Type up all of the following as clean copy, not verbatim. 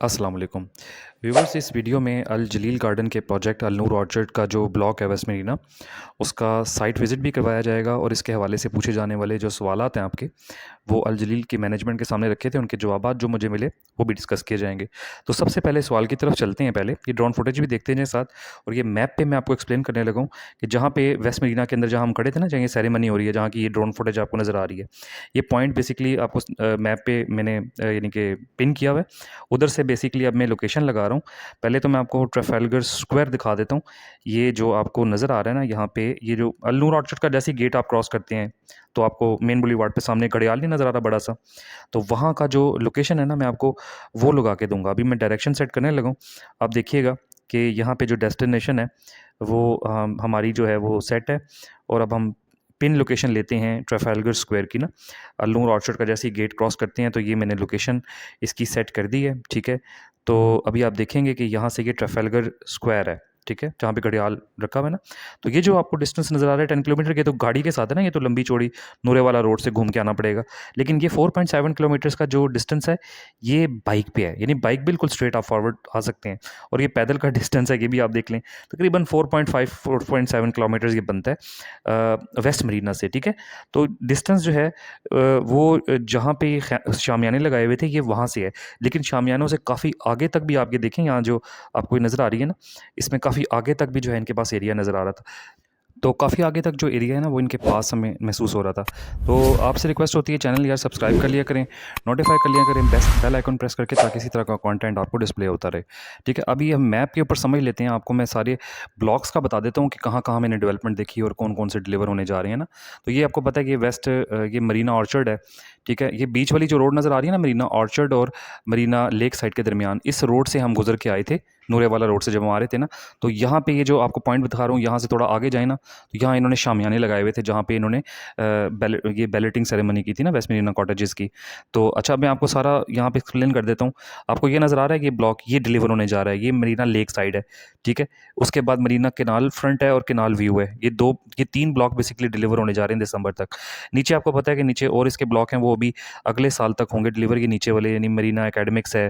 अस्सलाम वालेकुम व्यूवर्स। इस वीडियो में अल जलील गार्डन के प्रोजेक्ट अल नूर ऑर्चर्ड का जो ब्लॉक है वेस्ट मरीना, उसका साइट विज़िट भी करवाया जाएगा और इसके हवाले से पूछे जाने वाले जो सवालात हैं आपके, वो अल जलील के मैनेजमेंट के सामने रखे थे। उनके जवाबात जो मुझे मिले वो भी डिस्कस किए जाएंगे। तो सबसे पहले सवाल की तरफ चलते हैं। पहले ये ड्रोन फुटेज भी देखते हैं साथ, और ये मैप पे मैं आपको एक्सप्लेन करने लगा हूँ कि जहाँ पे वेस्ट मरीना के अंदर जहाँ हम खड़े थे ना, जहाँ ये सेरेमनी हो रही है, जहाँ की ये ड्रोन फुटेज आपको नज़र आ रही है, ये पॉइंट बेसिकली आपको मैप पे मैंने यानी कि पिन किया हुआ है। उधर से बेसिकली अब मैं लोकेशन लगा रहा हूँ। पहले तो मैं आपको ट्रफालगर स्क्वायर दिखा देता हूँ। ये जो आपको नज़र आ रहा है ना यहाँ पे, ये जो अल नूर ऑर्चर्ड का जैसे ही गेट आप क्रॉस करते हैं तो आपको मेन बुलीवार्ड पे सामने घड़ियाल नहीं नज़र आ रहा बड़ा सा, तो वहाँ का जो लोकेशन है ना, मैं आपको वो लगा के दूंगा। अभी मैं डायरेक्शन सेट करने लगा हूँ। आप देखिएगा कि यहाँ पे जो डेस्टिनेशन है वो हमारी जो है वो सेट है। और अब हम पिन लोकेशन लेते हैं ट्रफालगर स्क्वायर की ना, अल नूर ऑर्चर्ड का जैसे ही गेट क्रॉस करते हैं तो ये मैंने लोकेशन इसकी सेट कर दी है। ठीक है, तो अभी आप देखेंगे कि यहाँ से ये ट्रफालगर स्क्वायर है, ठीक है, जहाँ पे घड़ियाल रखा हुआ है ना। तो ये जो आपको डिस्टेंस नज़र आ रहा है 10 किलोमीटर के, तो गाड़ी के साथ है ना, ये तो लंबी चौड़ी नूरे वाला रोड से घूम के आना पड़ेगा। लेकिन ये 4.7 किलोमीटर्स का जो डिस्टेंस है, ये बाइक पे है, यानी बाइक बिल्कुल स्ट्रेट आप फॉरवर्ड आ सकते हैं। और ये पैदल का डिस्टेंस है, ये भी आप देख लें, तकरीबन 4.7 किलोमीटर्स ये बनता है वेस्ट मरीना से। ठीक है, तो डिस्टेंस जो है वो जहाँ पे शामियाने लगाए हुए थे ये वहाँ से है। लेकिन शामियानों से काफ़ी आगे तक भी आप ये देखें, यहाँ जो आपको ये नज़र आ रही है ना, इसमें काफ़ी आगे तक भी जो है इनके पास एरिया नज़र आ रहा था। तो काफ़ी आगे तक जो एरिया है ना वो इनके पास हमें महसूस हो रहा था। तो आपसे रिक्वेस्ट होती है चैनल यार सब्सक्राइब कर लिया करें, नोटिफाई कर लिया करें बेस्ट बेल आइकन प्रेस करके, ताकि इसी तरह का कंटेंट आपको डिस्प्ले होता रहे। ठीक है, अभी हम मैप के ऊपर समझ लेते हैं। आपको मैं सारे ब्लॉक्स का बता देता हूँ कि कहाँ कहाँ मैंने डेवलपमेंट देखी और कौन कौन से डिलीवर होने जा रहे हैं ना। तो ये आपको पता है कि ये वेस्ट ये मरीना ऑर्चर्ड है। ठीक है, ये बीच वाली जो रोड नज़र आ रही है ना, मरीना ऑर्चर्ड और मरीना लेक साइड के दरमियान, इस रोड से हम गुजर के आए थे, नूरे वाला रोड से जब हम आ रहे थे ना। तो यहाँ पे ये जो आपको पॉइंट बता रहा हूँ, यहाँ से थोड़ा आगे जाए ना, तो यहाँ इन्होंने शामियाने लगाए हुए थे, जहाँ पे इन्होंने ये बैलेटिंग सेरेमनी की थी ना वेस्ट मरीना कॉटेजेस की। तो अच्छा, मैं आपको सारा यहाँ पे एक्सप्लेन कर देता हूँ। आपको ये नज़र आ रहा है कि ये ब्लॉक ये डिलीवर होने जा रहा है, ये मरीना लेक साइड है। ठीक है, उसके बाद मरीना केनाल फ्रंट है और केनाल व्यू है। ये तीन ब्लॉक बेसिकली डिलीवर होने जा रहे हैं दिसंबर तक। नीचे आपको पता है कि नीचे और इसके ब्लॉक हैं, वो भी अगले साल तक होंगे डिलीवर। ये नीचे वाले यानी मरीना एकेडमिक्स है,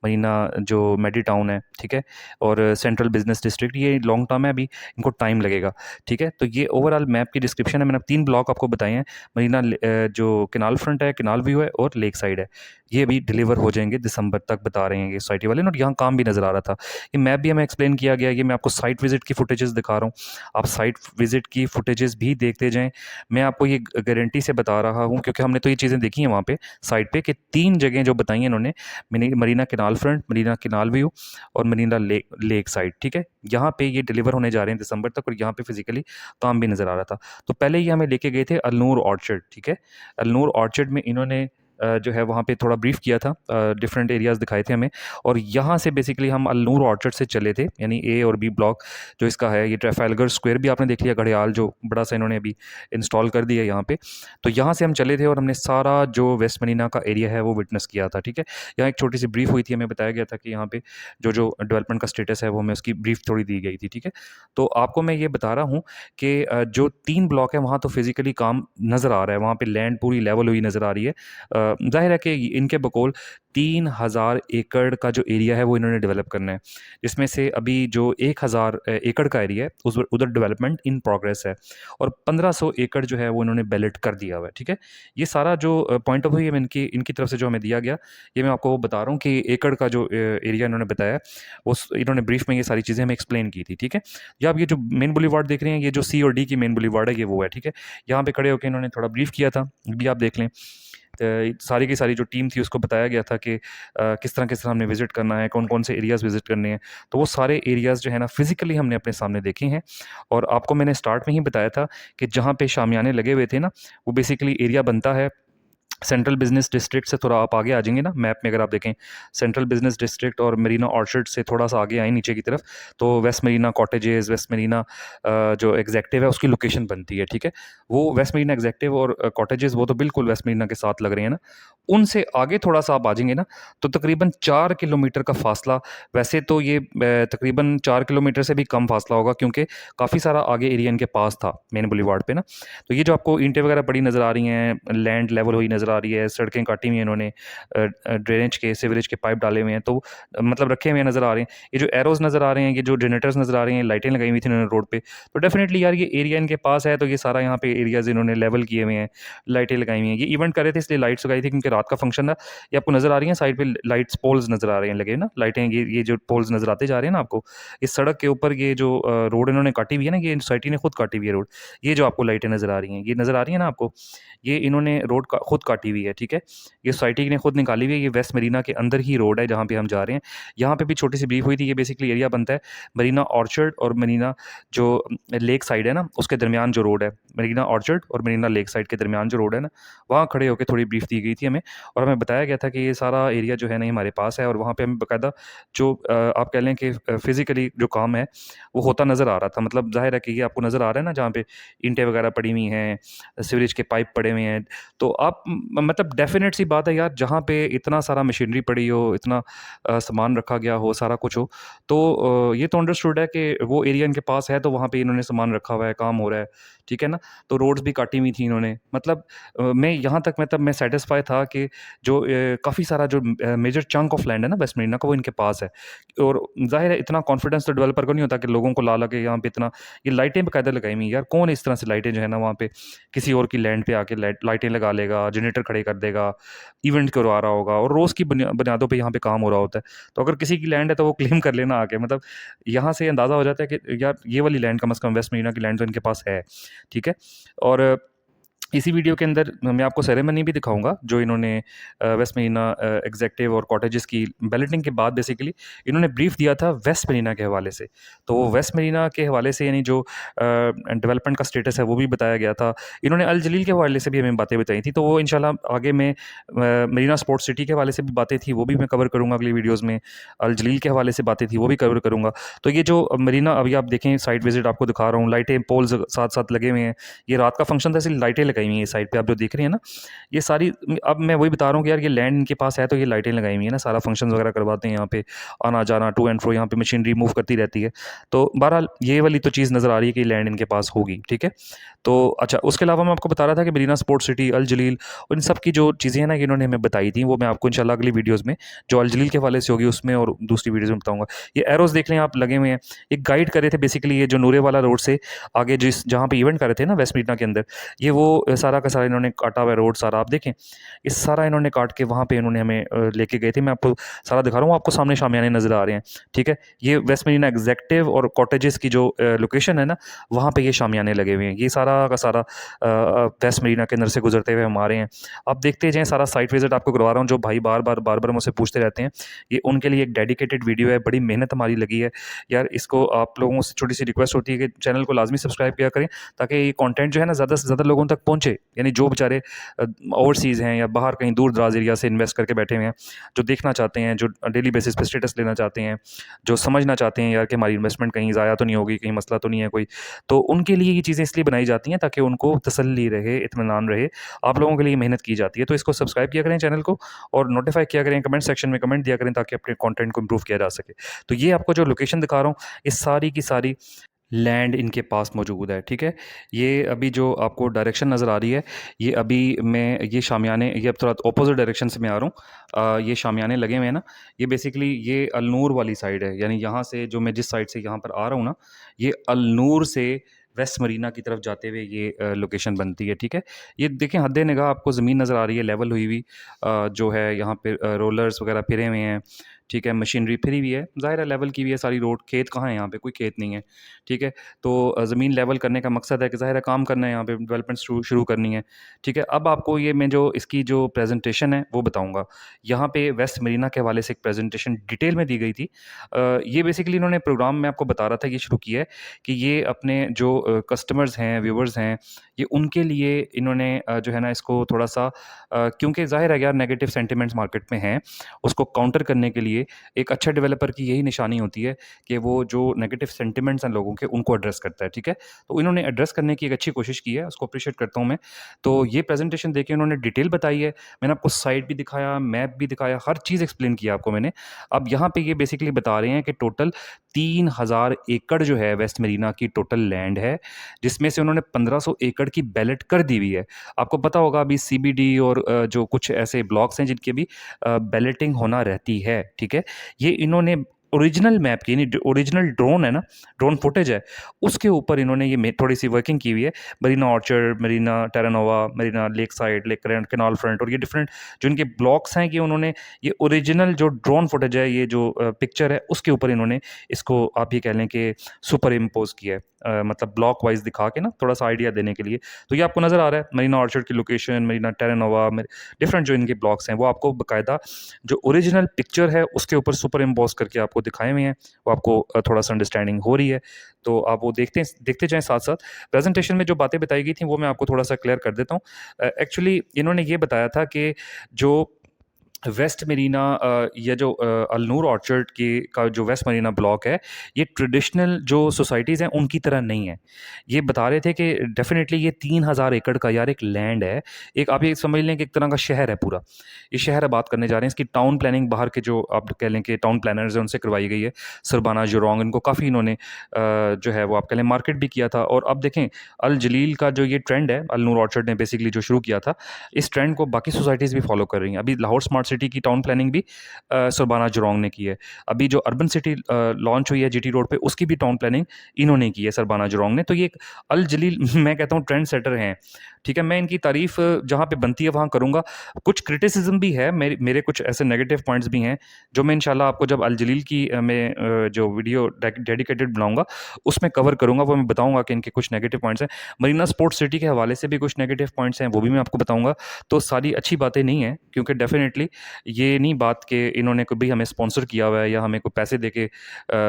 मरीना जो मेडी टाउन है, ठीक है, और सेंट्रल बिजनेस डिस्ट्रिक्ट, ये लॉन्ग टर्म है, अभी इनको टाइम लगेगा। ठीक है, तो ये ओवरऑल मैप की डिस्क्रिप्शन है। मैंने तीन ब्लॉक आपको बताए हैं, मरीना जो केनाल फ्रंट है, केनाल व्यू है और लेक साइड है। ये भी डिलीवर हो जाएंगे दिसंबर तक बता रहे हैं ये सोसाइटी वाले। और यहाँ काम भी नज़र आ रहा था, ये मैप भी हमें एक्सप्लेन किया गया। ये मैं आपको साइट विजिट की फुटेजेस दिखा रहा हूँ, आप साइट विजिट की फुटेजेस भी देखते जाएँ। मैं आपको ये गारंटी से बता रहा हूँ क्योंकि हमने तो ये चीज़ें देखी हैं वहाँ पे साइट पे, कि तीन जगह जो बताई हैं इन्होंने, Marina canal front, Marina canal view और मरीना लेक साइड। ठीक है, यहाँ पे ये डिलीवर होने जा रहे हैं दिसंबर तक, और यहाँ पे फिजिकली काम भी नज़र आ रहा था। तो पहले ये हमें लेके गए थे अल नूर ऑर्चर्ड। ठीक है, अल नूर ऑर्चर्ड में इन्होंने जो है वहाँ पे थोड़ा ब्रीफ किया था, डिफरेंट एरियाज़ दिखाए थे हमें। और यहाँ से बेसिकली हम अल नूर ऑर्चर्ड से चले थे, यानी ए और बी ब्लॉक जो इसका है। ये ट्रफालगर स्क्वायर भी आपने देख लिया, घड़ियाल जो बड़ा सा इन्होंने अभी इंस्टॉल कर दिया है यहाँ पे। तो यहाँ से हम चले थे और हमने सारा जो वेस्ट मरीना का एरिया है वो विटनेस किया था। ठीक है, यहाँ एक छोटी सी ब्रीफ हुई थी, हमें बताया गया था कि यहाँ पे जो जो डेवलपमेंट का स्टेटस है वो हमें उसकी ब्रीफ थोड़ी दी गई थी। ठीक है, तो आपको मैं ये बता रहा हूँ कि जो तीन ब्लॉक है वहाँ तो फिजिकली काम नज़र आ रहा है, वहाँ पे लैंड पूरी लेवल हुई नज़र आ रही है। जाहिर है कि इनके बकौल 3,000 एकड़ का जो एरिया है वो इन्होंने डेवलप करना है, जिसमें से अभी जो 1,000 एकड़ का एरिया है उस उधर डेवलपमेंट इन प्रोग्रेस है, और 1,500 एकड़ जो है वो इन्होंने बैलेट कर दिया हुआ है। ठीक है, ये सारा जो पॉइंट ऑफ व्यू है इनकी इनकी तरफ से जो हमें दिया गया, ये मैं आपको बता रहा हूँ कि एकड़ का जो एरिया इन्होंने बताया, उस इन्होंने ब्रीफ में ये सारी चीज़ें हमें एक्सप्लेन की थी। ठीक है, या आप ये जो मेन बुलीवार्ड देख रहे हैं, ये जो सी और डी की मेन बुलीवार्ड है, ये वो है। ठीक है, यहाँ पे खड़े होकर इन्होंने थोड़ा ब्रीफ किया था, भी आप देख लें। सारी की सारी जो टीम थी उसको बताया गया था कि किस तरह हमने विज़िट करना है, कौन कौन से एरियाज़ विज़िट करने हैं। तो वो सारे एरियाज़ जो है ना फिज़िकली हमने अपने सामने देखे हैं। और आपको मैंने स्टार्ट में ही बताया था कि जहाँ पे शामियाने लगे हुए थे ना, वो बेसिकली एरिया बनता है सेंट्रल बिजनेस डिस्ट्रिक्ट से थोड़ा आप आगे आ जाएंगे ना मैप में, अगर आप देखें सेंट्रल बिजनेस डिस्ट्रिक्ट और मरीना ऑर्चर्ड से थोड़ा सा आगे आए नीचे की तरफ, तो West Marina Cottages, West Marina जो एग्जेक्टिव है उसकी लोकेशन बनती है। ठीक है, वो वेस्ट मरीना एग्जेक्टिव और कॉटेजेस वो तो बिल्कुल वेस्ट मरीना के साथ लग रहे हैं ना। उनसे आगे थोड़ा सा आप आ जाएंगे ना, तो तकरीबन 4 किलोमीटर का फासला। वैसे तो ये तकरीबन 4 किलोमीटर से भी कम फासला होगा, क्योंकि काफ़ी सारा आगे एरिया इनके पास था मेन बुलीवार्ड पे ना। तो ये जो आपको ईंटें वगैरह पड़ी नज़र आ रही हैं, लैंड लेवल हुई नज़र नज़र आ रही है, सड़कें काटी हुई हैं इन्होंने, ड्रेनेज के, सीवरेज के पाइप डाले हुए हैं, तो मतलब रखे हुए नज़र आ रहे हैं। ये जो एरोज़ नज़र आ रहे हैं, ये जो जनरेटर्स नज़र आ रहे हैं, लाइटें लगाई हुई थी इन्होंने रोड पे, तो डेफ़िनेटली यार ये एरिया इनके पास है, तो ये सारा यहाँ पे एरियाज़ इन्होंने लेवल किए हुए हैं, लाइटें लगाई हुई हैं। ये इवेंट कर रहे थे इसलिए लाइट्स लगाई थी क्योंकि रात का फंक्शन था। ये आपको नज़र आ रही हैं साइड पे लाइट्स, पोल्स नज़र आ रहे हैं लगे ना, लाइटें, ये जो पोल्स नज़र आते जा रहे हैं ना आपको, इस सड़क के ऊपर ये जो रोड इन्होंने काटी हुई है ना, ये सोसाइटी ने खुद काटी हुई है रोड। ये जो आपको लाइटें नज़र आ रही हैं, ये नज़र आ रही है ना आपको, ये इन्होंने रोड का खुद काटी हुई है, ठीक है? ये सोसाइटी ने खुद निकाली हुई है, ये वेस्ट मरीना के अंदर ही रोड है जहाँ पे हम जा रहे हैं। यहाँ पे भी छोटी सी ब्रीफ हुई थी, ये बेसिकली एरिया बनता है मरीना ऑर्चर्ड और मरीना जो लेक साइड है ना, उसके दरमियान जो रोड है, मरीना ऑर्चर्ड और मरीना लेक साइड के दरमियान जो रोड है ना, वहाँ खड़े होकर थोड़ी ब्रीफ दी गई थी हमें, और हमें बताया गया था कि ये सारा एरिया जो है ना, ये हमारे पास है, और वहाँ पे हमें बाकायदा जो आप कह लें कि फिज़िकली जो काम है, वो होता नज़र आ रहा था। मतलब ज़ाहिर है कि ये आपको नज़र आ रहा है ना, जहाँ पे ईंटें वगैरह पड़ी हुई हैं, सीवरेज के पाइप पड़े हुए हैं, तो आप मतलब डेफ़िनेट सी बात है यार, जहाँ पे इतना सारा मशीनरी पड़ी हो, इतना सामान रखा गया हो, सारा कुछ हो, तो ये तो अंडरस्टूड है कि वो एरिया इनके पास है, तो वहाँ पे इन्होंने सामान रखा हुआ है, काम हो रहा है, ठीक है ना? तो रोड्स भी काटी हुई थी इन्होंने। मतलब मैं यहाँ तक मतलब मैं सैटिस्फाई था कि जो काफ़ी सारा जो मेजर चंक ऑफ लैंड है ना वेस्ट मरीना का, वो इनके पास है, और ज़ाहिर है इतना कॉन्फिडेंस तो डेवलपर को नहीं होता कि लोगों को ला के यहाँ पे इतना, ये लाइटें बाकायदा लगाई हुई हैं यार, कौन इस तरह से लाइटें जो है ना वहाँ पे किसी और की लैंड पे आके लाइटें लगा लेगा, जनरेटर खड़े कर देगा, इवेंट करवा रहा होगा, और रोज़ की बुनियादों पे यहाँ पे काम हो रहा होता है। तो अगर किसी की लैंड है तो वो क्लेम कर लेना आके, मतलब यहाँ से अंदाज़ा हो जाता है कि यार ये वाली लैंड कम से कम वेस्ट मरीना की लैंड तो इनके पास है, ठीक है? और इसी वीडियो के अंदर मैं आपको सेरेमनी भी दिखाऊँगा जो इन्होंने वेस्ट मरीना एग्ज़ेक्टिव और कॉटेजेस की बैलेटिंग के बाद बेसिकली इन्होंने ब्रीफ़ दिया था वेस्ट मरीना के हवाले से। तो वो वेस्ट मरीना के हवाले से यानी जो डेवलपमेंट का स्टेटस है वो भी बताया गया था। इन्होंने अल जलील के हवाले से भी हमें बातें बताई थी, तो वो इंशाल्लाह आगे मैं मरीना स्पोर्ट्स सिटी के हवाले से भी बातें थी, वो भी मैं कवर करूँगा अगली वीडियोज़ में। अल जलील के हवाले से बातें थी, वो भी कवर करूँगा। तो ये जो मरीना अभी आप देखें साइट विज़िट आपको दिखा रहा हूँ, लाइटें, पोल्स साथ-साथ लगे हुए हैं। ये रात का फंक्शन था इसलिए लाइटें लगाई हुई हैं साइड पे आप जो देख रहे हैं ना, ये सारी, अब मैं वही बता रहा हूँ कि यार ये लैंड इनके पास है, तो ये लाइटें लगाई हुई हैं ना, सारा फंक्शंस वगैरह करवाते हैं यहाँ पे, आना-जाना, टू एंड फ्रो, यहाँ पे मशीनरी मूव करती रहती है। तो बहरहाल ये वाली तो चीज़ नज़र आ रही है कि लैंड इनके पास होगी, ठीक है? तो अच्छा, उसके अलावा मैं आपको बता रहा था कि मरीना स्पोर्ट्स सिटी, अल जलील, इन सब की जो चीज़ें हैं ना, कि इन्होंने हमें बताई थी, वो मैं आपको इंशाल्लाह अगली वीडियोज़ में जो अल जलील के हवाले से होगी उसमें और दूसरी वीडियोज़ में बताऊँगा। ये एरोज़ देख लें आप लगे हुए हैं, एक गाइड कर रहे थे बेसिकली, ये जो नूरे वाला रोड से आगे जिस जहाँ पे इवेंट कर रहे थे ना वेस्ट मरीना के अंदर, ये वो सारा का सारा इन्होंने काटा हुआ है रोड सारा, आप देखें, ये सारा इन्होंने काट के वहाँ पे इन्होंने हमें लेके गए थे। मैं आपको सारा दिखा रहा हूँ, आपको सामने शामियाने नज़र आ रहे हैं, ठीक है? ये वेस्ट मरीना एग्ज़ेक्टिव और कॉटेजेस की जो लोकेशन है ना, वहाँ पे ये शामियाने लगे हुए हैं। ये सारा का सारा वेस्ट मरीना के अंदर से गुजरते हुए हम आ रहे हैं। आप देखते जाएँ, सारा साइट विज़िट आपको करवा रहा हूँ, जो भाई बार-बार मुझसे पूछते रहते हैं। ये उनके लिए एक डेडिकेटेड वीडियो है, बड़ी मेहनत हमारी लगी है। यार इसको आप लोगों से छोटी-सी रिक्वेस्ट होती है कि चैनल को लाज़मी सब्सक्राइब किया करें, ताकि ये कंटेंट जो है ना ज़्यादा से ज़्यादा लोगों तक पहुँचे। यानी जो बेचारे ओवरसीज़ हैं या बाहर कहीं दूर-दराज़ एरिया से इन्वेस्ट करके बैठे हुए हैं, जो देखना चाहते हैं, जो डेली बेसिस पे स्टेटस लेना चाहते हैं, जो समझना चाहते हैं यार कि हमारी इन्वेस्टमेंट कहीं ज़ाया तो नहीं होगी, कहीं मसला तो नहीं है कोई। तो उनके लिए ये चीज़ें इसलिए बनाई जाती हैं ताकि उनको तसल्ली रहे, इत्मीनान रहे। आप लोगों के लिए मेहनत की जाती है। तो इसको सब्सक्राइब किया करें चैनल को, और नोटिफ़ाई किया करें, कमेंट सेक्शन में कमेंट दिया करें ताकि अपने कंटेंट को इम्प्रूव किया जा सके। तो ये आपको जो लोकेशन दिखा रहा हूँ, ये सारी की सारी लैंड इनके पास मौजूद है, ठीक है? ये अभी जो आपको डायरेक्शन नज़र आ रही है, ये अभी मैं ये शामियाने, ये अब थोड़ा अपोज़िट डायरेक्शन से मैं आ रहा हूँ। ये शामियाने लगे हुए हैं ना, ये बेसिकली ये अल-नूर वाली साइड है, यानी यहाँ से जो मैं जिस साइड से यहाँ पर आ रहा हूँ ना, ये अल-नूर से वेस्ट मरीना की तरफ जाते हुए ये लोकेशन बनती है, ठीक है? ये देखें, हद्द-ए-निगाह आपको ज़मीन नज़र आ रही है लेवल हुई हुई, जो है यहाँ पे रोलर्स वगैरह फिरे हुए हैं, ठीक है? मशीनरी फिरी हुई है, ज़ाहिर है लेवल की हुई है सारी रोड। खेत कहाँ है यहाँ पे? कोई खेत नहीं है, ठीक है? तो ज़मीन लेवल करने का मकसद है कि ज़ाहिर है काम करना है यहाँ पे, डेवलपमेंट शुरू शुरू करनी है, ठीक है? अब आपको ये मैं जो इसकी जो प्रेज़ेंटेशन है वो बताऊँगा। यहाँ पे वेस्ट मरीना के हवाले से एक प्रेज़ेंटेशन डिटेल में दी गई थी। ये बेसिकली इन्होंने प्रोग्राम में आपको बता रहा था, ये शुरू किया है कि ये अपने जो कस्टमर्स हैं, व्यूअर्स हैं, ये उनके लिए इन्होंने जो है ना इसको थोड़ा-सा, क्योंकि ज़ाहिर है यार नेगेटिव सेंटिमेंट्स मार्केट में हैं, उसको काउंटर करने के लिए लिए एक अच्छा डेवलपर की यही निशानी होती है कि वो जो नेगेटिव सेंटिमेंट्स हैं लोगों के, उनको एड्रेस करता है, ठीक है? तो इन्होंने एड्रेस करने की एक अच्छी कोशिश की है, उसको अप्रिशिएट करता हूँ मैं। तो ये प्रेज़ेंटेशन देके उन्होंने डिटेल बताई है, मैंने आपको साइट भी दिखाया, मैप भी दिखाया, हर चीज़ एक्सप्लेन किया आपको मैंने। अब यहाँ पे ये बेसिकली बता रहे हैं कि टोटल 3000 एकड़ जो है वेस्ट मरीना की टोटल लैंड है, जिसमें से उन्होंने 1500 एकड़ की बैलेट कर दी हुई है। आपको पता होगा अभी सीबीडी और जो कुछ ऐसे ब्लॉक्स हैं जिनकी भी बैलेटिंग होना रहती है, ठीक है? ये इन्होंने ओरिजिनल मैप की, यानी ओरिजिनल ड्रोन है ना, ड्रोन फुटेज है, उसके ऊपर इन्होंने ये थोड़ी सी वर्किंग की हुई है। Marina Orchard, Marina Terranova, Marina Lake Side, Lake Canal Front और ये डिफरेंट जो इनके ब्लॉक्स हैं कि उन्होंने ये ओरिजिनल जो ड्रोन फुटेज है, ये जो पिक्चर है, उसके ऊपर इन्होंने इसको आप ये कह लें कि सुपर इम्पोज किया है। मतलब ब्लॉक वाइज दिखा के ना थोड़ा सा आइडिया देने के लिए। तो ये आपको नज़र आ रहा है मरीना ऑर्चर्ड की लोकेशन, मरीना टेरानोवा, डिफरेंट जो इनके ब्लॉक्स हैं वो आपको बाकायदा जो ओरिजिनल पिक्चर है उसके ऊपर सुपर इम्पोज करके आपको दिखाए हुए हैं। वो आपको थोड़ा सा अंडरस्टैंडिंग हो रही है, तो आप वो देखते जाएं साथ साथ। प्रेजेंटेशन में जो बातें बताई गई थी वो मैं आपको थोड़ा सा क्लियर कर देता हूँ। एक्चुअली इन्होंने ये बताया था कि जो वेस्ट मरीना ये जो अल्नूर ऑर्चर्ड की का जो वेस्ट मरीना ब्लॉक है, ये ट्रेडिशनल जो सोसाइटीज़ हैं उनकी तरह नहीं है। ये बता रहे थे कि डेफ़िनेटली ये 3000 एकड़ का यार एक लैंड है। एक आप ये समझ लें कि एक तरह का शहर है पूरा। ये शहर आबाद करने जा रहे हैं। इसकी टाउन प्लानिंग बाहर के जो आप कह लें कि टाउन प्लानर्स हैं उनसे करवाई गई है। सरबाना जुरौंग इनको काफ़ी इन्होंने जो है वो आप कह लें मार्केट भी किया था। और अब देखें अल जलील का जो ये ट्रेंड है, अल्नूर ऑर्चर्ड ने बेसिकली जो शुरू किया था, इस ट्रेंड को बाकी सोसाइटीज़ भी फॉलो कर रही हैं। अभी लाहौर स्मार्ट सिटी की टाउन प्लानिंग भी सुरबाना जुरौंग ने की है। अभी जो अर्बन सिटी लॉन्च हुई है जीटी रोड पे, उसकी भी टाउन प्लानिंग इन्होंने की है सरबाना जुरौंग ने। तो ये एक अल जलील मैं कहता हूँ ट्रेंड सेटर हैं, ठीक है? मैं इनकी तारीफ़ जहाँ पे बनती है वहाँ करूँगा। कुछ क्रिटिसिज्म भी है, मेरे कुछ ऐसे नेगेटिव पॉइंट्स भी हैं, जो मैं इंशाल्लाह आपको जब अल जलील की मैं जो वीडियो डेडिकेटेड बनाऊँगा, उसमें कवर करूँगा। वो मैं बताऊँगा कि इनके कुछ नेगेटिव पॉइंट्स हैं। मरीना स्पोर्ट्स सिटी के हवाले से भी कुछ नेगेटिव पॉइंट्स हैं, वो भी मैं आपको बताऊँगा। तो सारी अच्छी बातें नहीं हैं, क्योंकि डेफ़िनेटली ये नहीं बात कि इन्होंने कभी हमें स्पॉन्सर किया हुआ है या हमें कोई पैसे दे के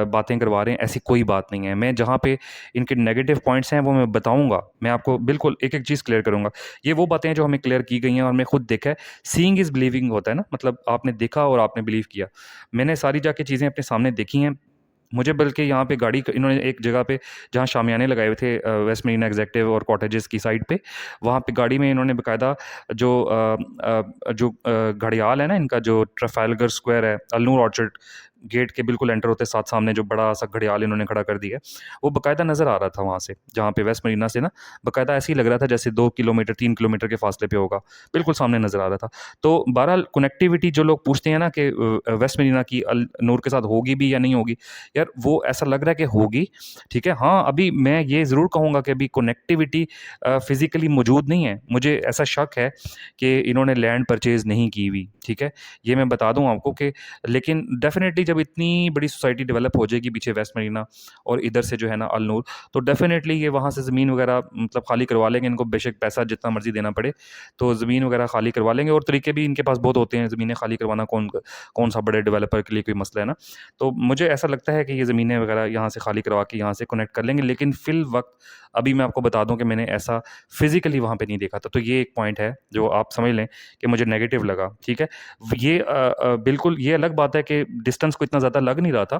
बातें करवा रहे हैं, ऐसी कोई बात नहीं है। मैं जहाँ पे इनके नेगेटिव पॉइंट्स हैं वो मैं बताऊँगा, मैं आपको बिल्कुल एक-एक चीज़ क्लियर करूँगा। ये वो बातें हैं जो हमें क्लियर की गई हैं और मैं खुद देखा है। सीइंग इज़ बिलीविंग होता है ना, मतलब आपने देखा और आपने बिलीव किया। मैंने सारी जाके चीज़ें अपने सामने देखी हैं। मुझे बल्कि यहाँ पे गाड़ी इन्होंने एक जगह पे जहाँ शामियाने लगाए हुए थे वेस्ट मरीना एग्जेक्टिव और कॉटेजेस की साइड पे, वहाँ पे गाड़ी में इन्होंने बाकायदा जो घड़ियाल है ना इनका, जो ट्रफालगर स्क्वायर है अल्नूर ऑर्चर्ड गेट के बिल्कुल एंटर होते साथ सामने जो बड़ा सा घड़ियाल इन्होंने खड़ा कर दिया है, वो बाकायदा नज़र आ रहा था वहाँ से, जहाँ पे वेस्ट मरीना से ना बाकायदा ऐसे ही लग रहा था जैसे 2 किलोमीटर 3 किलोमीटर के फासले पे होगा, बिल्कुल सामने नज़र आ रहा था। तो बहरहाल कनेक्टिविटी जो लोग पूछते हैं ना कि वेस्ट मरीना की अल नूर के साथ होगी भी या नहीं होगी, यार वो ऐसा लग रहा है कि होगी, ठीक है? हाँ, अभी मैं ये ज़रूर कहूँगा कि अभी कनेक्टिविटी फ़िज़िकली मौजूद नहीं है। मुझे ऐसा शक है कि इन्होंने लैंड परचेज़ नहीं की हुई, ठीक है? ये मैं बता दूँ आपको कि लेकिन डेफ़िनेटली जब इतनी बड़ी सोसाइटी डेवलप हो जाएगी पीछे वेस्ट मरीना और इधर से जो है ना अल-नूर, तो डेफ़िनेटली ये वहाँ से ज़मीन वगैरह मतलब खाली करवा लेंगे। इनको बेशक पैसा जितना मर्ज़ी देना पड़े, तो ज़मीन वगैरह खाली करवा लेंगे और तरीके भी इनके पास बहुत होते हैं, ज़मीनें खाली करवाना कौन-सा बड़े डेवलपर के लिए कोई मसला है ना? तो मुझे ऐसा लगता है कि ये ज़मीनें वगैरह यहाँ से खाली करवा के यहाँ से कनेक्ट कर लेंगे, लेकिन फ़िल वक़्त अभी मैं आपको बता दूँ कि मैंने ऐसा फ़िज़िकली वहाँ पे नहीं देखा था। तो ये एक पॉइंट है जो आप समझ लें कि मुझे नेगेटिव लगा, ठीक है? ये बिल्कुल ये अलग बात है कि डिस्टेंस को इतना ज़्यादा लग नहीं रहा था।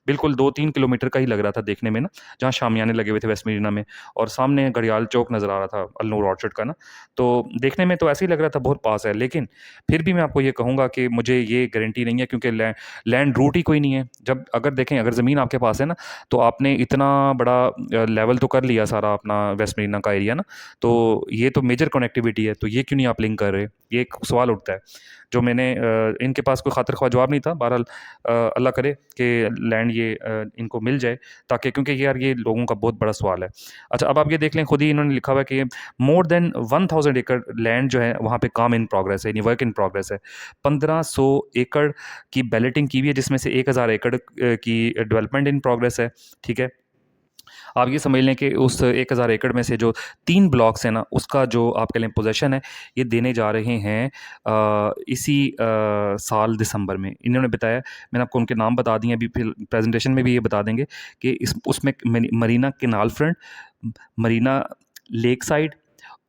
बिल्कुल 2-3 किलोमीटर का ही लग रहा था देखने में ना, जहाँ शामियाने लगे हुए थे वेस्ट मरीना में और सामने घड़ियाल चौक नज़र आ रहा था अल-नूर ऑर्चर्ड का ना। तो देखने में तो ऐसे ही लग रहा था बहुत पास है, लेकिन फिर भी मैं आपको ये कहूँगा कि मुझे ये गारंटी नहीं है, क्योंकि लैंड रूट ही कोई नहीं है। जब अगर देखें अगर ज़मीन आपके पास है ना, तो आपने इतना बड़ा लेवल तो कर लिया सारा अपना वेस्ट मरीना का एरिया ना, तो ये तो मेजर कनेक्टिविटी है, तो ये क्यों नहीं आप लिंक कर रहे? ये एक सवाल उठता है, जो मैंने इनके पास कोई खातिर ख्वाह जवाब नहीं था। बहरहाल अल्लाह करे कि लैंड ये इनको मिल जाए, ताकि क्योंकि यार ये लोगों का बहुत बड़ा सवाल है। अच्छा, अब आप ये देख लें, खुद ही इन्होंने लिखा हुआ है कि मोर देन 1000 एकड़ लैंड जो है वहाँ पे काम इन प्रोग्रेस है, यानी वर्क इन प्रोग्रेस है। 1500 एकड़ की बैलेटिंग की हुई है, जिसमें से 1000 एकड़ की डेवलपमेंट इन प्रोग्रेस है, ठीक है? आप ये समझ लें कि उस 1000 एकड़ में से जो 3 ब्लॉक्स हैं ना, उसका जो आप कह लें पोज़ेशन है, ये देने जा रहे हैं इसी साल दिसंबर में। इन्होंने बताया, मैंने आपको उनके नाम बता दिए, अभी फिर प्रेज़ेंटेशन में भी ये बता देंगे कि इस उसमें Marina Canal Front, Marina Lake Side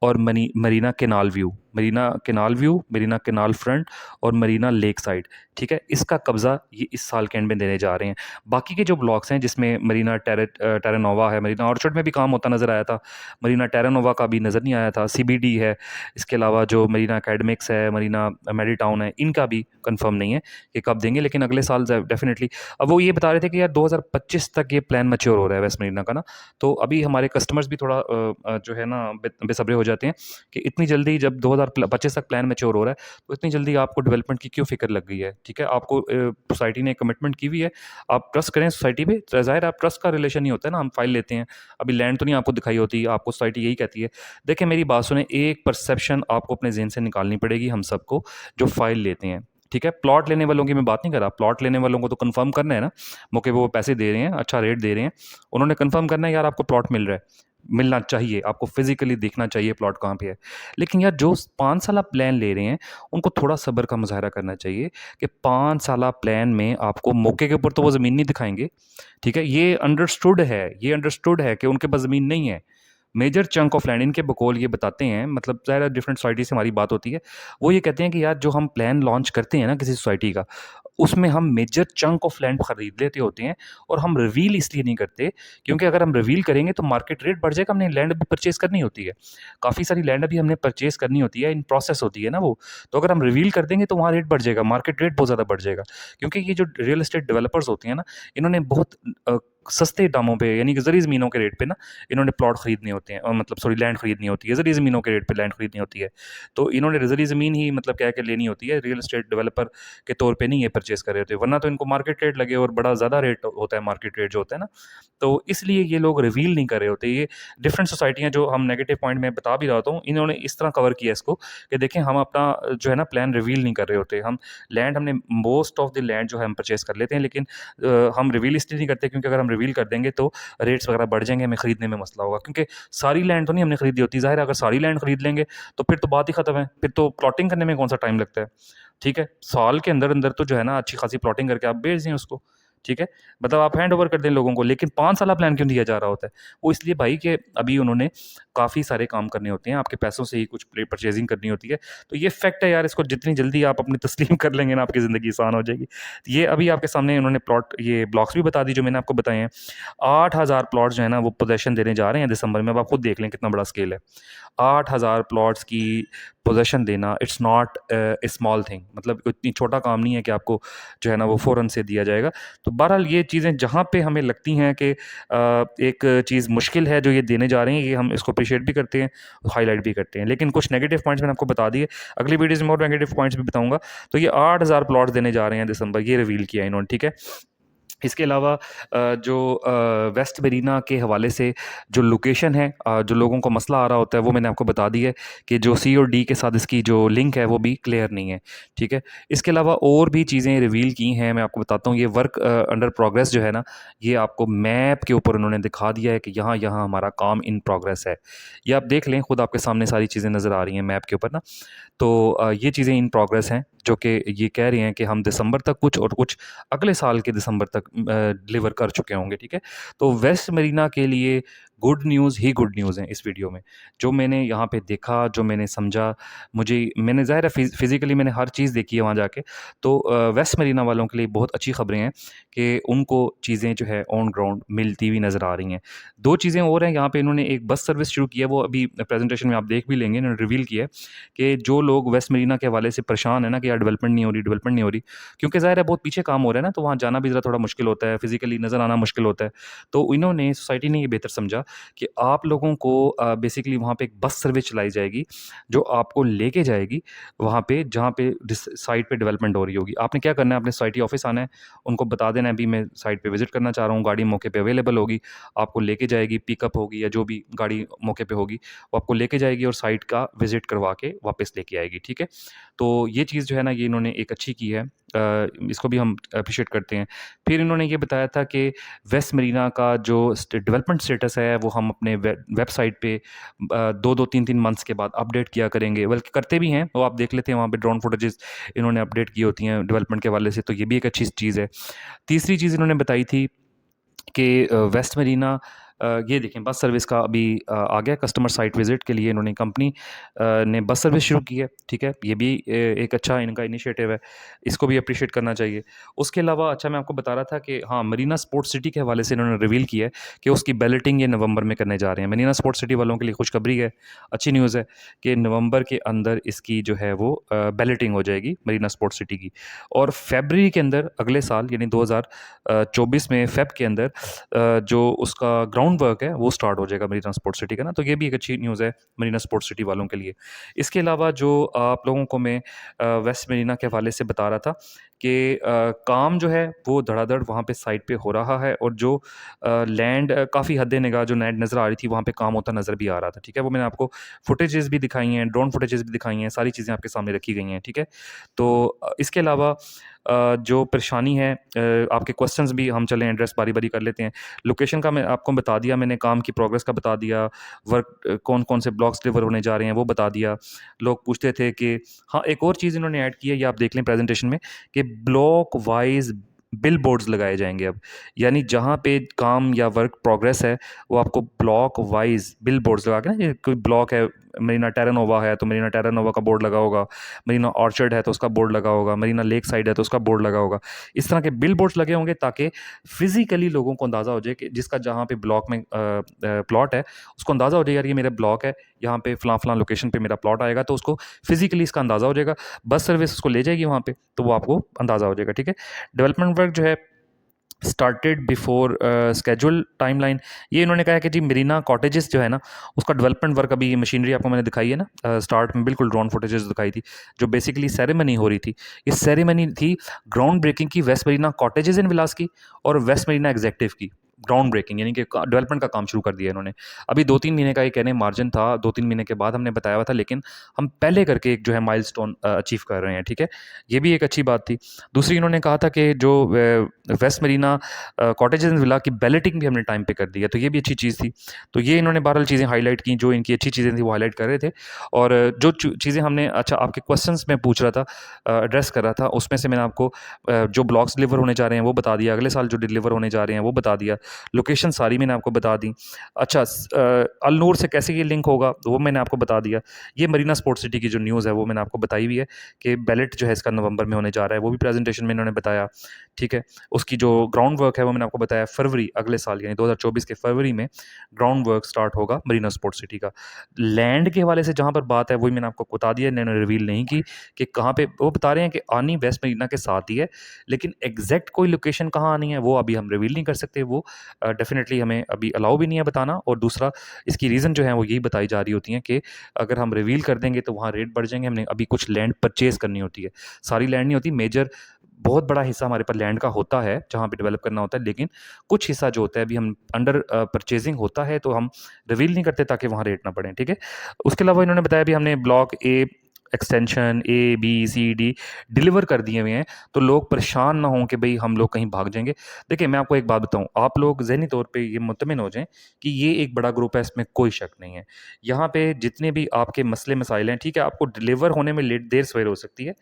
और Marina Canal View, Marina Canal View, Marina Canal Front और मरीना लेक साइड, ठीक है। इसका कब्ज़ा ये इस साल के एंड में देने जा रहे हैं। बाकी के जो ब्लॉक्स हैं जिसमें मरीना टेरानोवा है, मरीना ऑर्चर्ड में भी काम होता नज़र आया था, मरीना टेरानोवा का भी नज़र नहीं आया था, सीबीडी है, इसके अलावा जो मरीना एकेडमिक्स है, मरीना मेडी टाउन है, इनका भी कंफर्म नहीं है कि कब देंगे, लेकिन अगले साल डेफिनेटली। अब वो ये बता रहे थे कि यार 2025 तक ये प्लान मैच्योर हो रहा है वेस्ट मरीना का ना। तो अभी हमारे कस्टमर्स भी थोड़ा जो है ना बेसब्रे हो जाते हैं कि इतनी जल्दी जब 2025 तक प्लान मैच्योर हो रहा है तो इतनी जल्दी आपको डेवलपमेंट की क्यों फिक्र लग गई है, ठीक है। आपको सोसाइटी ने कमिटमेंट की हुई है, आप ट्रस्ट करें सोसाइटी पे। ज़ाहिर है आप ट्रस्ट का रिलेशन ही होता है ना, हम फाइल लेते हैं, अभी लैंड तो नहीं आपको दिखाई होती, आपको सोसाइटी यही कहती है। देखिए मेरी बात सुने, एक परसेप्शन आपको अपने ज़हन से निकालनी पड़ेगी हम सबको जो फाइल लेते हैं, ठीक है। प्लॉट लेने वालों की मैं बात नहीं कर रहा, प्लॉट लेने वालों को तो कंफर्म करना है ना, मौके पे वो पैसे दे रहे हैं, अच्छा रेट दे रहे हैं, उन्होंने कंफर्म करना है यार आपको प्लॉट मिल रहा है, मिलना चाहिए, आपको फिजिकली देखना चाहिए प्लॉट कहाँ पे है। लेकिन यार जो 5 साल प्लान ले रहे हैं उनको थोड़ा सब्र का मुजाहरा करना चाहिए कि 5 साल प्लान में आपको मौके के ऊपर तो वो ज़मीन नहीं दिखाएंगे, ठीक है। ये अंडरस्टूड है कि उनके पास ज़मीन नहीं है। मेजर चंक ऑफ लैंड इनके बकौल ये बताते हैं, मतलब ज़ाहिर डिफरेंट सोसाइटी से हमारी बात होती है, वो ये कहते हैं कि यार जो हम प्लान लॉन्च करते हैं ना किसी सोसाइटी का, उसमें हम मेजर चंक ऑफ लैंड खरीद लेते होते हैं, और हम रिवील इसलिए नहीं करते क्योंकि अगर हम रिवील करेंगे तो मार्केट रेट बढ़ जाएगा, हमने लैंड अभी परचेज़ करनी होती है, काफ़ी सारी लैंड अभी हमने परचेज़ करनी होती है, इन प्रोसेस होती है ना वो। तो अगर हम रिवील कर देंगे तो वहाँ रेट बढ़ जाएगा, मार्केट रेट बहुत ज़्यादा बढ़ जाएगा, क्योंकि ये जो रियल एस्टेट डेवलपर्स होते हैं ना, इन्होंने बहुत सस्ते दामों पे यानी कि ज़री ज़मीनों के रेट पे ना इन्होंने प्लॉट खरीदने होते हैं, मतलब सॉरी लैंड खरीदनी होती है, ज़री ज़मीनों के रेट पे लैंड खरीदनी होती है। तो इन्होंने ज़री ज़मीन ही मतलब क्या है कि लेनी होती है, रियल एस्टेट डेवलपर के तौर पे नहीं ये परचेज़ कर रहे होते, वरना तो इनको मार्केट रेट लगे, और बड़ा ज़्यादा रेट होता है मार्केट रेट जो होता है ना, तो इसलिए ये लोग रिवील नहीं कर रहे होते। ये डिफरेंट सोसाइटियाँ जो हम नेगेटिव पॉइंट में बता भी रहा हूँ, इन्होंने इस तरह कवर किया इसको कि देखें हम अपना जो है ना प्लान रिवील नहीं कर रहे होते, हम लैंड हमने मोस्ट ऑफ द लैंड जो है हम परचेज़ कर लेते हैं, लेकिन हम रिवील इसलिए नहीं करते क्योंकि अगर हम रिवील कर देंगे तो रेट्स वगैरह बढ़ जाएँगे, हमें खरीदने में मसला होगा, क्योंकि सारी लैंड तो नहीं हमने खरीदी होती, ज़ाहिर है अगर सारी लैंड खरीद लेंगे तो फिर तो बात ही ख़त्म है, फिर तो प्लॉटिंग करने में कौन-सा टाइम लगता है, ठीक है। साल के अंदर-अंदर तो जो है ना अच्छी खासी प्लॉटिंग करके आप बेच दें उसको, ठीक है। मतलब आप हैंड ओवर कर दें लोगों को, लेकिन 5 साल प्लान क्यों दिया जा रहा होता है? वो इसलिए भाई कि अभी उन्होंने काफ़ी सारे काम करने होते हैं, आपके पैसों से ही कुछ परचेज़िंग करनी होती है। तो ये फैक्ट है यार, इसको जितनी जल्दी आप अपनी तस्लीम कर लेंगे ना, आपकी ज़िंदगी आसान हो जाएगी। ये अभी आपके सामने उन्होंने प्लॉट ये ब्लॉक्स भी बता दी जो मैंने आपको बताए हैं। 8,000 प्लॉट्स जो है ना वो पोज़ेशन देने जा रहे हैं दिसंबर में, अब आप खुद देख लें कितना बड़ा स्केल है। 8,000 प्लॉट्स की पोज़ेशन देना, it's not a small thing, मतलब इतनी छोटा काम नहीं है कि आपको जो है ना वो फ़ौरन से दिया जाएगा। तो बहरहाल ये चीज़ें जहाँ पे हमें लगती हैं कि एक चीज़ मुश्किल है जो ये देने जा रहे हैं, ये हम इसको अप्रिशिएट भी करते हैं, हाइलाइट भी करते हैं। लेकिन कुछ नेगेटिव पॉइंट्स मैंने आपको बता दिए, अगली वीडियोज़ में और नेगेटिव पॉइंट्स भी बताऊँगा। तो ये 8,000 प्लॉट्स देने जा रहे हैं दिसंबर, ये रिवील किया है इन्होंने, ठीक है। इसके अलावा जो वेस्ट मेरीना के हवाले से जो लोकेशन है, जो लोगों को मसला आ रहा होता है वो मैंने आपको बता दी है कि जो सी और डी के साथ इसकी जो लिंक है वो भी क्लियर नहीं है, ठीक है। इसके अलावा और भी चीज़ें रिवील की हैं, मैं आपको बताता हूँ। ये वर्क अंडर प्रोग्रेस जो है ना, ये आपको मैप के ऊपर उन्होंने दिखा दिया है कि यहाँ यहाँ हमारा काम इन प्रोग्रेस है। ये आप देख लें, खुद आपके सामने सारी चीज़ें नज़र आ रही हैं मैप के ऊपर ना। तो ये चीज़ें इन प्रोग्रेस हैं जो कि ये कह रहे हैं कि हम दिसंबर तक कुछ और कुछ अगले साल के दिसंबर तक डिलीवर कर चुके होंगे, ठीक है। तो वेस्ट मरीना के लिए गुड न्यूज़ ही गुड न्यूज़ हैं इस वीडियो में। जो मैंने यहाँ पे देखा, जो मैंने समझा, मैंने ज़ाहिर है फिज़िकली मैंने हर चीज़ देखी है वहाँ जाके। तो वेस्ट मरीना वालों के लिए बहुत अच्छी खबरें हैं कि उनको चीज़ें जो है ऑन ग्राउंड मिलती हुई नज़र आ रही हैं। 2 चीज़ें और हैं, यहाँ पे इन्होंने एक बस सर्विस शुरू की है, वो अभी प्रेज़ेंटेशन में आप देख भी लेंगे, इन्होंने रिवील किया है कि जो लोग वेस्ट मरीना के हवाले से परेशान है ना कि यार डेवलपमेंट नहीं हो रही, क्योंकि ज़ाहिर है बहुत पीछे काम हो रहा है ना, तो वहाँ जाना भी ज़रा थोड़ा मुश्किल होता है, फिज़िकली नज़र आना मुश्किल होता है। तो इन्होंने सोसाइटी ने ये बेहतर समझा कि आप लोगों को बेसिकली वहाँ पे एक बस सर्विस चलाई जाएगी, जो आपको लेके जाएगी वहाँ पे जहाँ पे जिस साइट पे डेवलपमेंट हो रही होगी। आपने क्या करना है, अपने सोसाइटी ऑफिस आना है, उनको बता देना है अभी मैं साइट पे विज़िट करना चाह रहा हूँ, गाड़ी मौके पे अवेलेबल होगी, आपको लेके जाएगी, पिकअप होगी या जो भी गाड़ी मौके पे होगी, वो आपको लेके जाएगी और साइट का विज़िट करवा के वापस लेके आएगी, ठीक है। तो ये चीज़ जो है ना, ये इन्होंने एक अच्छी की है, इसको भी हम अप्रिशिएट करते हैं। फिर इन्होंने ये बताया था कि वेस्ट मरीना का जो डेवलपमेंट स्टेटस है वो हम अपने वेबसाइट पे 2-2 3-3 मंथ्स के बाद अपडेट किया करेंगे, बल्कि करते भी हैं, वो आप देख लेते हैं वहाँ पे ड्रोन फुटेजेस इन्होंने अपडेट की होती हैं डेवलपमेंट के हवाले से, तो ये भी एक अच्छी चीज़ है। तीसरी चीज़ इन्होंने बताई थी कि वेस्ट मरीना ये देखें बस सर्विस का अभी आ गया कस्टमर साइट विज़िट के लिए इन्होंने कंपनी ने बस सर्विस शुरू की है, ठीक है? ये भी एक अच्छा इनका इनिशिएटिव है, इसको भी अप्रिशिएट करना चाहिए। उसके अलावा अच्छा मैं आपको बता रहा था कि हाँ, मरीना स्पोर्ट्स सिटी के हवाले से इन्होंने रिवील किया है कि उसकी बैलेटिंग ये नवंबर में करने जा रहे हैं। मरीना स्पोर्ट्स सिटी वालों के लिए खुशखबरी है, अच्छी न्यूज़ है कि नवंबर के अंदर इसकी जो है वो बैलेटिंग हो जाएगी मरीना स्पोर्ट्स सिटी की, और फ़रवरी के अंदर अगले साल यानी 2024 में फ़ेब के अंदर जो उसका ग्राउंड वर्क है वो स्टार्ट हो जाएगा मरीना स्पोर्ट्स सिटी का ना, तो ये भी एक अच्छी न्यूज़ है मरीना स्पोर्ट्स सिटी वालों के लिए। इसके अलावा जो आप लोगों को मैं वेस्ट मरीना के हवाले से बता रहा था कि काम जो है वो धड़ाधड़ वहाँ पे साइट पे हो रहा है, और जो लैंड काफ़ी हद निगाह जो लैंड नज़र आ रही थी वहाँ पे काम होता नज़र भी आ रहा था, ठीक है? वो मैंने आपको फुटेजेस भी दिखाई हैं, ड्रोन फुटेजेस भी दिखाई हैं, सारी चीज़ें आपके सामने रखी गई हैं, ठीक है? तो इसके अलावा जो परेशानी है, आपके क्वेश्चंस भी हम चलें एड्रेस बारी-बारी कर लेते हैं। लोकेशन का मैं आपको बता दिया, मैंने काम की प्रोग्रेस का बता दिया, वर्क कौन-कौन से ब्लॉक्स डिलीवर होने जा रहे हैं वो बता दिया। लोग पूछते थे कि हाँ, एक और चीज़ इन्होंने ऐड की है, ये आप देख लें प्रेज़ेंटेशन में कि ब्लॉक वाइज़ बिल बोर्ड्स लगाए जाएँगे अब। यानी जहाँ पे काम या वर्क प्रोग्रेस है, वो आपको ब्लॉक वाइज़ बिल बोर्ड्स लगा के ना, ये कोई ब्लॉक है, मरीना टेरानोवा है, तो मरीना टेरानोवा का बोर्ड लगा होगा, मरीना ऑर्चर्ड है, तो उसका बोर्ड लगा होगा, मरीना लेक साइड है, तो उसका बोर्ड लगा होगा। इस तरह के बिल बोर्ड्स लगे होंगे ताकि फ़िज़िकली लोगों को अंदाज़ा हो जाए कि जिसका जहाँ पे ब्लॉक में प्लॉट है, उसको अंदाज़ा हो जाए यार ये मेरा ब्लॉक है, यहाँ पे फ़लाँ-फ़लाँ लोकेशन पे मेरा प्लॉट आएगा, तो उसको फ़िज़िकली इसका अंदाज़ा हो जाएगा। बस सर्विस उसको ले जाएगी वहाँ पे, तो वो आपको अंदाज़ा हो जाएगा, ठीक है? डेवलपमेंट वर्क जो है स्टार्टेड बिफोर स्केड्यूल टाइमलाइन, ये इन्होंने कहा है कि जी मरीना कॉटेजेस जो है ना, उसका डेवलपमेंट वर्क अभी, ये मशीनरी आपको मैंने दिखाई है ना, स्टार्ट में बिल्कुल ड्रोन फुटेजेस दिखाई थी, जो बेसिकली सेरेमनी हो रही थी। ये सेरेमनी थी ग्राउंड ब्रेकिंग की वेस्ट मरीना कॉटेजेस इन विलास की और वेस्ट मरीना एग्जेक्टिव की। ग्राउंड ब्रेकिंग यानी कि डेवलपमेंट का काम शुरू कर दिया इन्होंने। अभी 2-3 महीने का ये कहने मार्जिन था, 2-3 महीने के बाद हमने बताया हुआ था, लेकिन हम पहले करके एक जो है माइलस्टोन अचीव कर रहे हैं, ठीक है? ये भी एक अच्छी बात थी। दूसरी इन्होंने कहा था कि जो West Marina Cottages and villa की बैलेटिंग भी हमने टाइम पे कर दी है, तो ये भी अच्छी चीज़ थी। तो ये इन्होंने बहरहाल चीज़ें हाईलाइट की, जो इनकी अच्छी चीज़ें थी वो हाईलाइट कर रहे थे। और जो चीज़ें हमने अच्छा आपके क्वेश्चंस में पूछ रहा था, एड्रेस कर रहा था, उसमें से मैंने आपको जो ब्लॉक्स डिलीवर होने जा रहे हैं वो बता दिया, अगले साल जो डिलीवर होने जा रहे हैं वो बता दिया, लोकेशन सारी मैंने आपको बता दी। अच्छा, अल नूर से कैसे ये लिंक होगा वो मैंने आपको बता दिया। ये मरीना स्पोर्ट्स सिटी की जो न्यूज़ है वो मैंने आपको बताई हुई है कि बैलेट जो है इसका नवंबर में होने जा रहा है, वो भी प्रेजेंटेशन में इन्होंने बताया, ठीक है? उसकी जो ग्राउंड वर्क है वो मैंने आपको बताया, फरवरी अगले साल यानी 2024 के फरवरी में ग्राउंड वर्क स्टार्ट होगा मरीना स्पोर्ट्स सिटी का। लैंड के हवाले से जहाँ पर बात है वही मैंने आपको बता दिया, इन्होंने रिवील नहीं की कि कहाँ पे। वो बता रहे हैं कि आनी वेस्ट मरीना के साथ ही है, लेकिन एग्जैक्ट कोई लोकेशन कहाँ आनी है वो अभी हम रिवील नहीं कर सकते। वो डेफिनेटली हमें अभी अलाउ भी नहीं है बताना, और दूसरा इसकी रीज़न जो है वो यही बताई जा रही होती हैं कि अगर हम रिवील कर देंगे तो वहाँ रेट बढ़ जाएंगे, हमने अभी कुछ लैंड परचेज़ करनी होती है। सारी लैंड नहीं होती, मेजर बहुत बड़ा हिस्सा हमारे पास लैंड का होता है जहाँ पे डेवलप करना होता है, लेकिन कुछ हिस्सा जो होता है अभी हम अंडर परचेजिंग होता है, तो हम रिवील नहीं करते ताकि वहाँ रेट ना बढ़े, ठीक है? उसके अलावा इन्होंने बताया भी हमने block A extension A B C D deliver कर दिए हुए हैं, तो लोग परेशान ना हों कि भाई हम लोग कहीं भाग जाएंगे। देखिए मैं आपको एक बात बताऊं, आप लोग जहनी तौर पे ये मुतमिन हो जाएं कि ये एक बड़ा ग्रुप है, इसमें कोई शक नहीं है। यहाँ पे जितने भी आपके मसले मसाइल हैं, ठीक है, आपको डिलीवर होने में लेट देर सवेर हो सकती है,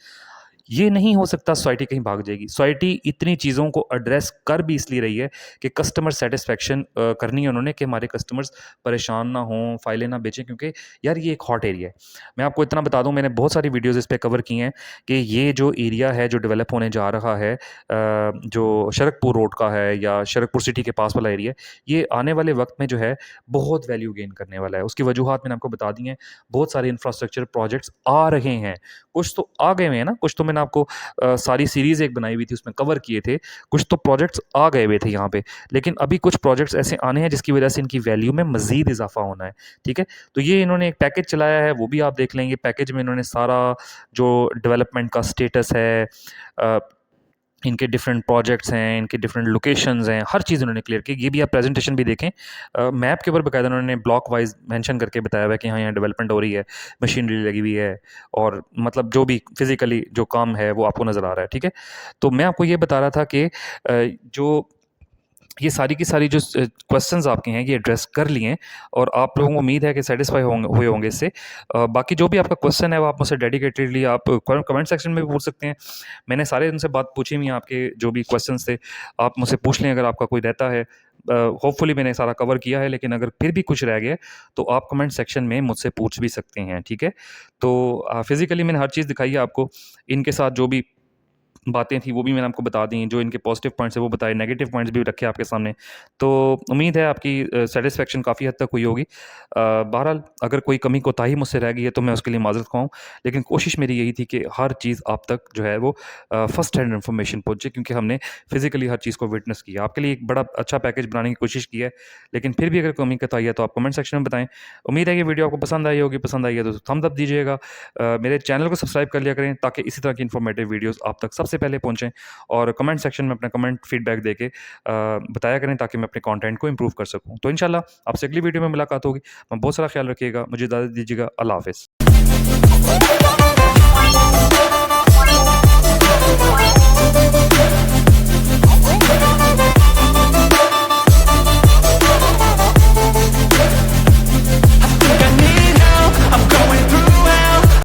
ये नहीं हो सकता सोसाइटी कहीं भाग जाएगी। सोसाइटी इतनी चीज़ों को एड्रेस कर भी इसलिए रही है कि कस्टमर सेटिस्फेक्शन करनी है उन्होंने, कि हमारे कस्टमर्स परेशान ना हों, फाइलें ना बेचें, क्योंकि यार ये एक हॉट एरिया है। मैं आपको इतना बता दूं, मैंने बहुत सारी वीडियोज़ इस पे कवर की हैं कि ये जो एरिया है जो डेवलप होने जा रहा है, जो शरकपुर रोड का है या शरकपुर सिटी के पास वाला एरिया, ये आने वाले वक्त में जो है बहुत वैल्यू गेन करने वाला है। उसकी वजूहत मैंने आपको बता दी हैं। बहुत सारे इंफ्रास्ट्रक्चर प्रोजेक्ट्स आ रहे हैं, कुछ तो आ गए हुए हैं ना, कुछ तो मैंने आपको सारी सीरीज़ एक बनाई हुई थी उसमें कवर किए थे, कुछ तो प्रोजेक्ट्स आ गए हुए थे यहाँ पे, लेकिन अभी कुछ प्रोजेक्ट्स ऐसे आने हैं जिसकी वजह से इनकी वैल्यू में मज़ीद इजाफा होना है, ठीक है? तो ये इन्होंने एक पैकेज चलाया है, वो भी आप देख लेंगे। पैकेज में इन्होंने सारा जो डेवलपमेंट का स्टेटस है, अ, इनके डिफरेंट प्रोजेक्ट्स हैं, इनके डिफरेंट लोकेशंस हैं, हर चीज़ उन्होंने क्लियर की। ये भी आप प्रेजेंटेशन भी देखें, मैप के ऊपर बाकायदा उन्होंने ब्लॉक वाइज मेंशन करके बताया हुआ है कि हाँ यहाँ डेवलपमेंट हो रही है, मशीनरी लगी हुई है, और मतलब जो भी फिजिकली जो काम है वो आपको नज़र आ रहा है, ठीक है? तो मैं आपको ये बता रहा था कि जो ये सारी की सारी जो क्वेश्चंस आपके हैं ये एड्रेस कर लिए हैं, और आप लोगों को उम्मीद है कि सेटिस्फाई होंगे हुए होंगे इससे। बाकी जो भी आपका क्वेश्चन है वो आप मुझसे डेडिकेटेडली आप कमेंट सेक्शन में भी पूछ सकते हैं। मैंने सारे उनसे बात पूछी हुई है, आपके जो भी क्वेश्चंस थे आप मुझसे पूछ लें अगर आपका कोई रहता है। होपफुली मैंने सारा कवर किया है, लेकिन अगर फिर भी कुछ रह गया तो आप कमेंट सेक्शन में मुझसे पूछ भी सकते हैं, ठीक है? तो फिज़िकली मैंने हर चीज़ दिखाई है आपको। इनके साथ जो भी बातें थी वो भी मैंने आपको बता दी, जो इनके पॉजिटिव पॉइंट्स हैं वो बताए, नेगेटिव पॉइंट्स भी रखे आपके सामने। तो उम्मीद है आपकी सैटिस्फैक्शन काफ़ी हद तक हुई होगी। बहरहाल अगर कोई कमी कोताही मुझसे रह गई है तो मैं उसके लिए माज़रत ख़्वाह हूँ, लेकिन कोशिश मेरी यही थी कि हर चीज़ आप तक जो है वो फर्स्ट हैंड इन्फॉर्मेशन पहुँचे, क्योंकि हमने फिज़िकली हर चीज़ को विटनेस किया। आपके लिए एक बड़ा अच्छा पैकेज बनाने की कोशिश की है, लेकिन फिर भी अगर कमी कोताही है तो आप कमेंट सेक्शन में बताएँ। उम्मीद है ये वीडियो आपको पसंद आई होगी, पसंद आई है तो थम्स अप दीजिएगा। मेरे चैनल को सब्सक्राइब कर लिया करें ताकि इसी तरह की इन्फॉर्मेटिव वीडियोज़ आप तक सबसे पहले पहुँचें, और कमेंट सेक्शन में अपना कमेंट फीडबैक देके बताया करें ताकि मैं अपने कंटेंट को इम्प्रूव कर सकूँ। तो इंशाल्लाह आपसे अगली वीडियो में मुलाकात होगी। बहुत सारा ख्याल रखिएगा, मुझे इजाज़त दीजिएगा। अल्लाह हाफ़िज़।